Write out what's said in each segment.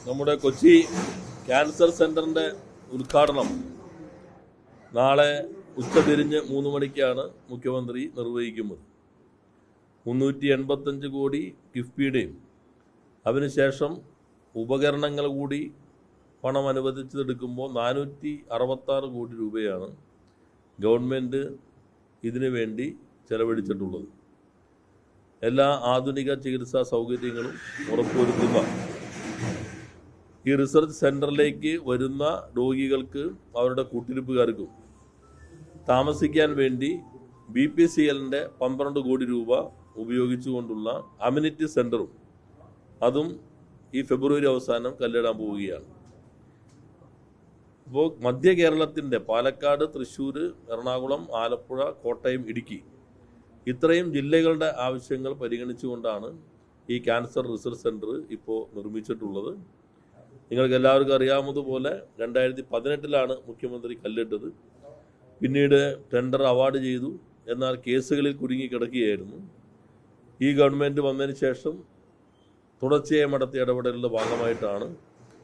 നമ്മുടെ കൊച്ചി ക്യാൻസർ സെൻ്ററിൻ്റെ ഉദ്ഘാടനം നാളെ ഉച്ചതിരിഞ്ഞ് 3 മണിക്കാണ് മുഖ്യമന്ത്രി നിർവഹിക്കുന്നത്. 385 കോടി കിഫ്ബിയുടെയും അതിനുശേഷം ഉപകരണങ്ങൾ കൂടി പണം അനുവദിച്ചെടുക്കുമ്പോൾ 466 കോടി രൂപയാണ് ഗവൺമെൻറ് ഇതിനു വേണ്ടി ചെലവഴിച്ചിട്ടുള്ളത്. എല്ലാ ആധുനിക ചികിത്സാ സൗകര്യങ്ങളും ഉറപ്പുവരുത്തുന്ന ഈ റിസർച്ച് സെൻ്ററിലേക്ക് വരുന്ന രോഗികൾക്ക് അവരുടെ കൂട്ടിരിപ്പുകാർക്കും താമസിക്കാൻ വേണ്ടി BPCLൻ്റെ 12 കോടി രൂപ ഉപയോഗിച്ചുകൊണ്ടുള്ള അമ്യൂണിറ്റി സെൻ്ററും അതും ഈ ഫെബ്രുവരി അവസാനം കല്ലിടാൻ പോവുകയാണ്. അപ്പോൾ മധ്യ കേരളത്തിൻ്റെ പാലക്കാട്, തൃശ്ശൂർ, എറണാകുളം, ആലപ്പുഴ, കോട്ടയം, ഇടുക്കി ഇത്രയും ജില്ലകളുടെ ആവശ്യങ്ങൾ പരിഗണിച്ചുകൊണ്ടാണ് ഈ ക്യാൻസർ റിസർച്ച് സെൻ്റർ ഇപ്പോൾ നിർമ്മിച്ചിട്ടുള്ളത്. നിങ്ങൾക്ക് എല്ലാവർക്കും അറിയാവുന്നതുപോലെ 2018 മുഖ്യമന്ത്രി കല്ലിട്ടത്. പിന്നീട് ടെൻഡർ അവാർഡ് ചെയ്തു. എന്നാൽ കേസുകളിൽ കുടുങ്ങിക്കിടക്കുകയായിരുന്നു. ഈ ഗവൺമെൻറ് വന്നതിന് ശേഷം തുടർച്ചയായി നടത്തിയ ഇടപെടലിൻ്റെ ഭാഗമായിട്ടാണ്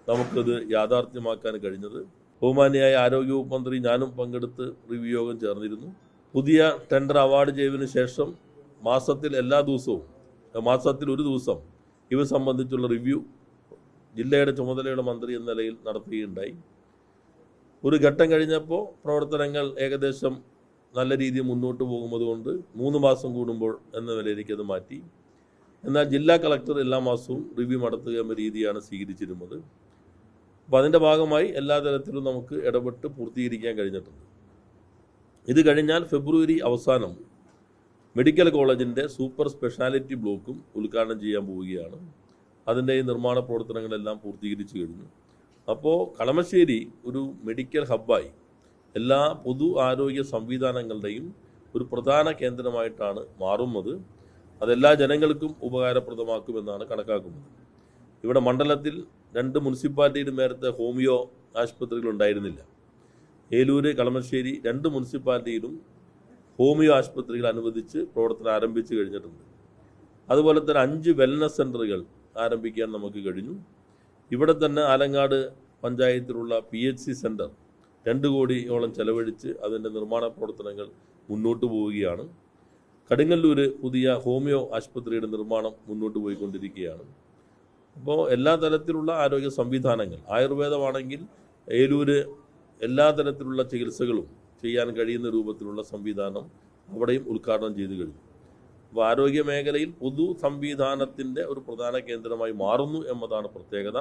നമുക്കിത് യാഥാർത്ഥ്യമാക്കാൻ കഴിഞ്ഞത്. ബഹുമാന്യായ ആരോഗ്യവകുപ്പ് മന്ത്രി ഞാനും പങ്കെടുത്ത് റിവ്യൂ യോഗം ചേർന്നിരുന്നു. പുതിയ ടെൻഡർ അവാർഡ് ചെയ്തതിന് ശേഷം മാസത്തിൽ ഒരു ദിവസം ഇവ സംബന്ധിച്ചുള്ള റിവ്യൂ ജില്ലയുടെ ചുമതലയുള്ള മന്ത്രി എന്ന നിലയിൽ നടത്തുകയുണ്ടായി. ഒരു ഘട്ടം കഴിഞ്ഞപ്പോൾ പ്രവർത്തനങ്ങൾ ഏകദേശം നല്ല രീതിയിൽ മുന്നോട്ട് പോകുന്നതുകൊണ്ട് 3 മാസം കൂടുമ്പോൾ എന്ന നിലയിലേക്ക് അത് മാറ്റി. എന്നാൽ ജില്ലാ കളക്ടർ എല്ലാ മാസവും റിവ്യൂ നടത്തുക എന്ന രീതിയാണ് സ്വീകരിച്ചിരുന്നത്. അപ്പോൾ അതിൻ്റെ ഭാഗമായി എല്ലാ തരത്തിലും നമുക്ക് ഇടപെട്ട് പൂർത്തീകരിക്കാൻ കഴിഞ്ഞിട്ടുണ്ട്. ഇത് കഴിഞ്ഞാൽ ഫെബ്രുവരി അവസാനം മെഡിക്കൽ കോളേജിൻ്റെ സൂപ്പർ സ്പെഷ്യാലിറ്റി ബ്ലോക്കും ഉദ്ഘാടനം ചെയ്യാൻ പോവുകയാണ്. അതിൻ്റെ ഈ നിർമ്മാണ പ്രവർത്തനങ്ങളെല്ലാം പൂർത്തീകരിച്ചു കഴിഞ്ഞു. അപ്പോൾ കളമശ്ശേരി ഒരു മെഡിക്കൽ ഹബ്ബായി എല്ലാ പൊതു ആരോഗ്യ സംവിധാനങ്ങളുടെയും ഒരു പ്രധാന കേന്ദ്രമായിട്ടാണ് മാറുന്നത്. അതെല്ലാ ജനങ്ങൾക്കും ഉപകാരപ്രദമാക്കുമെന്നാണ് കണക്കാക്കുന്നത്. ഇവിടെ മണ്ഡലത്തിൽ 2 മുനിസിപ്പാലിറ്റിയിൽ നേരത്തെ ഹോമിയോ ആശുപത്രികൾ ഉണ്ടായിരുന്നില്ല. ഏലൂര്, കളമശ്ശേരി 2 മുനിസിപ്പാലിറ്റിയിലും ഹോമിയോ ആശുപത്രികൾ അനുവദിച്ച് പ്രവർത്തനം ആരംഭിച്ചു കഴിഞ്ഞിട്ടുണ്ട്. അതുപോലെ തന്നെ 5 വെൽനസ് സെൻ്ററുകൾ ആരംഭിക്കാൻ നമുക്ക് കഴിഞ്ഞു. ഇവിടെ തന്നെ ആലങ്ങാട് പഞ്ചായത്തിലുള്ള PHC സെൻ്റർ 2 കോടിയോളം ചെലവഴിച്ച് അതിൻ്റെ നിർമ്മാണ പ്രവർത്തനങ്ങൾ മുന്നോട്ട് പോവുകയാണ്. കടുങ്ങല്ലൂർ പുതിയ ഹോമിയോ ആശുപത്രിയുടെ നിർമ്മാണം മുന്നോട്ട് പോയിക്കൊണ്ടിരിക്കുകയാണ്. അപ്പോൾ എല്ലാ തരത്തിലുള്ള ആരോഗ്യ സംവിധാനങ്ങൾ, ആയുർവേദമാണെങ്കിൽ ഏലൂര് എല്ലാ തരത്തിലുള്ള ചികിത്സകളും ചെയ്യാൻ കഴിയുന്ന രൂപത്തിലുള്ള സംവിധാനം അവിടെയും ഉദ്ഘാടനം ചെയ്തു കഴിഞ്ഞു. അപ്പോൾ ആരോഗ്യ മേഖലയിൽ പൊതു സംവിധാനത്തിൻ്റെ ഒരു പ്രധാന കേന്ദ്രമായി മാറുന്നു എന്നതാണ് പ്രത്യേകത.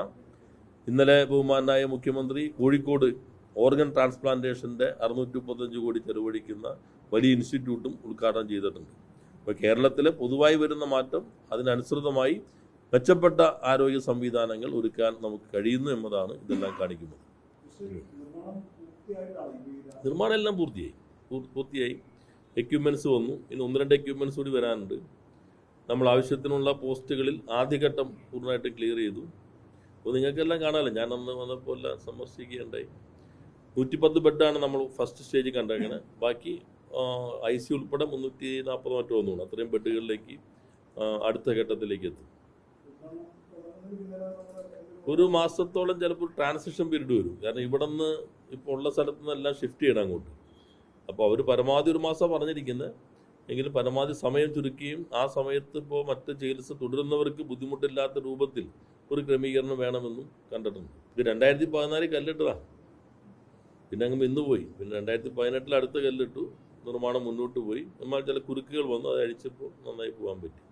ഇന്നലെ ബഹുമാനായ മുഖ്യമന്ത്രി കോഴിക്കോട് ഓർഗൻ ട്രാൻസ്പ്ലാന്റേഷൻ്റെ 635 കോടി ചെലവഴിക്കുന്ന വലിയ ഇൻസ്റ്റിറ്റ്യൂട്ടും ഉദ്ഘാടനം ചെയ്തിട്ടുണ്ട്. അപ്പോൾ കേരളത്തിലെ പൊതുവായി വരുന്ന മാറ്റം അതിനനുസൃതമായി മെച്ചപ്പെട്ട ആരോഗ്യ സംവിധാനങ്ങൾ ഒരുക്കാൻ നമുക്ക് കഴിയുന്നു എന്നതാണ് ഇതെല്ലാം കാണിക്കുന്നത്. നിർമ്മാണം എല്ലാം പൂർത്തിയായി. എക്യുപ്മെൻറ്റ്സ് വന്നു. ഇനി 1-2 എക്യുപ്മെൻറ്റ്സ് കൂടി വരാനുണ്ട്. നമ്മൾ ആവശ്യത്തിനുള്ള പോസ്റ്റുകളിൽ ആദ്യഘട്ടം പൂർണ്ണമായിട്ട് ക്ലിയർ ചെയ്തു. അപ്പോൾ നിങ്ങൾക്കെല്ലാം കാണാമല്ലോ, ഞാൻ അന്ന് വന്നപ്പോൾ എല്ലാം സന്ദർശിക്കുകയുണ്ടായി. 110 ബെഡാണ് നമ്മൾ ഫസ്റ്റ് സ്റ്റേജ് കണ്ടേക്കണേ. ബാക്കി ICU ഉൾപ്പെടെ 340 മറ്റോ ഒന്നുമാണ്. അത്രയും ബെഡുകളിലേക്ക് അടുത്ത ഘട്ടത്തിലേക്ക് എത്തും. ഒരു മാസത്തോളം ചിലപ്പോൾ ട്രാൻസിഷൻ പീരീഡ് വരും. കാരണം ഇവിടെ നിന്ന് ഇപ്പോൾ ഉള്ള സ്ഥലത്തു നിന്നെല്ലാം ഷിഫ്റ്റ് ചെയ്യണം അങ്ങോട്ട്. അപ്പോൾ അവർ പരമാവധി 1 മാസം പറഞ്ഞിരിക്കുന്നത്. എങ്കിലും പരമാവധി സമയം ചുരുക്കുകയും ആ സമയത്ത് ഇപ്പോൾ മറ്റ് ചികിത്സ തുടരുന്നവർക്ക് ബുദ്ധിമുട്ടില്ലാത്ത രൂപത്തിൽ ഒരു ക്രമീകരണം വേണമെന്നും കണ്ടിട്ടുണ്ട്. ഇത് 2014 കല്ലിട്ടതാണ്. പിന്നെ അങ്ങ് ഇന്നുപോയി. പിന്നെ 2018 അടുത്ത കല്ലിട്ടു. നിർമ്മാണം മുന്നോട്ട് പോയി. എന്നാൽ ചില കുരുക്കുകൾ വന്നു. അത് അഴിച്ചപ്പോൾ നന്നായി പോകാൻ പറ്റി.